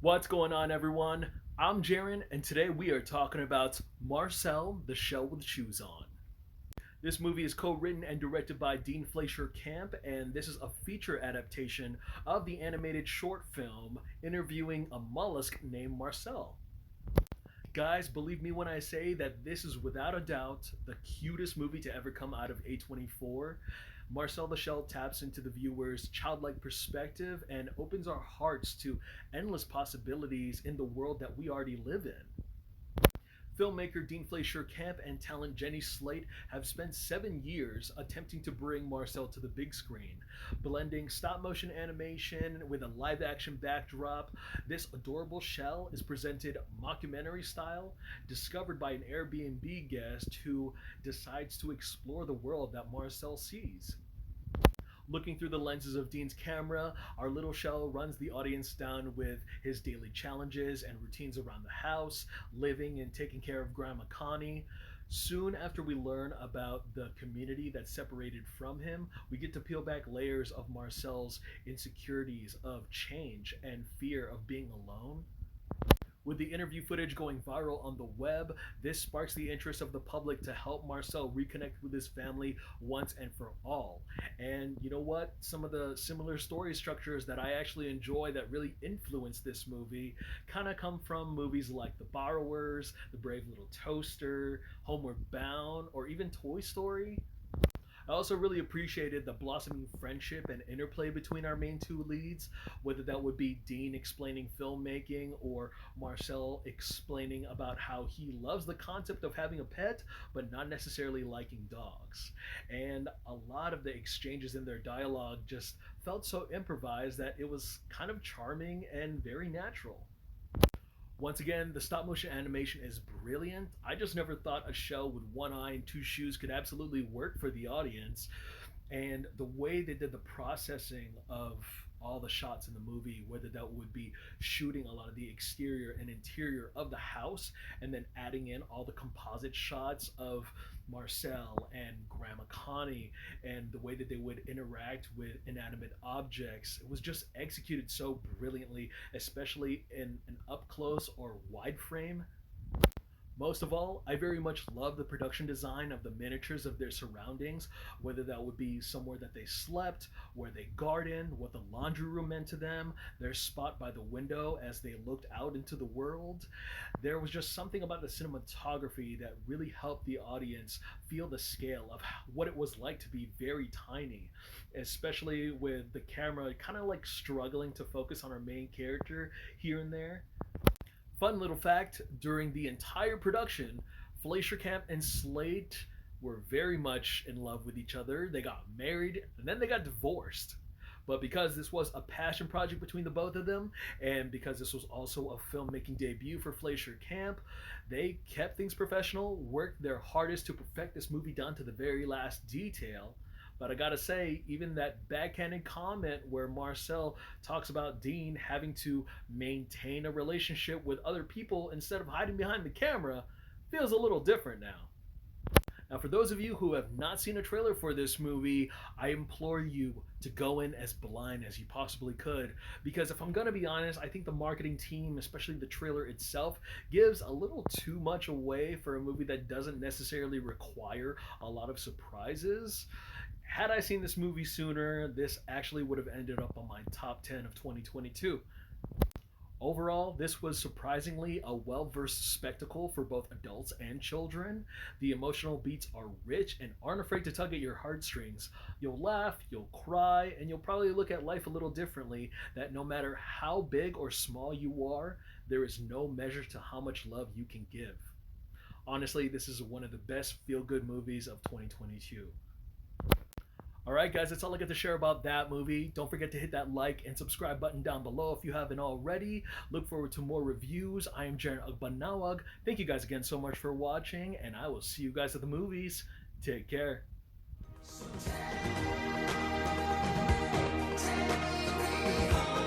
What's going on, everyone? I'm Jaren, and today we are talking about Marcel, the Shell with Shoes On. This movie is co written and directed by Dean Fleischer Camp, and this is a feature adaptation of the animated short film interviewing a mollusk named Marcel. Guys, believe me when I say that this is without a doubt the cutest movie to ever come out of A24. Marcel the Shell taps into the viewer's childlike perspective and opens our hearts to endless possibilities in the world that we already live in. Filmmaker Dean Fleischer Camp and talent Jenny Slate have spent 7 years attempting to bring Marcel to the big screen. Blending stop motion animation with a live action backdrop, this adorable shell is presented mockumentary style, discovered by an Airbnb guest who decides to explore the world that Marcel sees. Looking through the lenses of Dean's camera, our little shell runs the audience down with his daily challenges and routines around the house, living and taking care of Grandma Connie. Soon after we learn about the community that's separated from him, we get to peel back layers of Marcel's insecurities of change and fear of being alone. With the interview footage going viral on the web, this sparks the interest of the public to help Marcel reconnect with his family once and for all. And you know what? Some of the similar story structures that I actually enjoy that really influence this movie kind of come from movies like The Borrowers, The Brave Little Toaster, Homeward Bound, or even Toy Story. I also really appreciated the blossoming friendship and interplay between our main two leads, whether that would be Dean explaining filmmaking or Marcel explaining about how he loves the concept of having a pet, but not necessarily liking dogs. And a lot of the exchanges in their dialogue just felt so improvised that it was kind of charming and very natural. Once again, the stop motion animation is brilliant. I just never thought a shell with one eye and two shoes could absolutely work for the audience. And the way they did the processing of all the shots in the movie, whether that would be shooting a lot of the exterior and interior of the house and then adding in all the composite shots of Marcel and Grandma Connie and the way that they would interact with inanimate objects, it was just executed so brilliantly, especially in an up close or wide frame. Most of all, I very much love the production design of the miniatures of their surroundings, whether that would be somewhere that they slept, where they gardened, what the laundry room meant to them, their spot by the window as they looked out into the world. There was just something about the cinematography that really helped the audience feel the scale of what it was like to be very tiny, especially with the camera kind of like struggling to focus on our main character here and there. Fun little fact, during the entire production, Fleischer Camp and Slate were very much in love with each other. They got married and then they got divorced. But because this was a passion project between the both of them, and because this was also a filmmaking debut for Fleischer Camp, they kept things professional, worked their hardest to perfect this movie down to the very last detail. But I gotta say, even that backhanded comment where Marcel talks about Dean having to maintain a relationship with other people instead of hiding behind the camera feels a little different now. Now, for those of you who have not seen a trailer for this movie, I implore you to go in as blind as you possibly could. Because if I'm going to be honest, I think the marketing team, especially the trailer itself, gives a little too much away for a movie that doesn't necessarily require a lot of surprises. Had I seen this movie sooner, this actually would have ended up on my top 10 of 2022. Overall, this was surprisingly a well versed spectacle for both adults and children. The emotional beats are rich and aren't afraid to tug at your heartstrings. You'll laugh, you'll cry, and you'll probably look at life a little differently. That no matter how big or small you are, there is no measure to how much love you can give. Honestly, this is one of the best feel good movies of 2022. Alright, guys, that's all I got to share about that movie. Don't forget to hit that like and subscribe button down below if you haven't already. Look forward to more reviews. I am Jaren Agbanawag. Thank you guys again so much for watching, and I will see you guys at the movies. Take care. So take me home.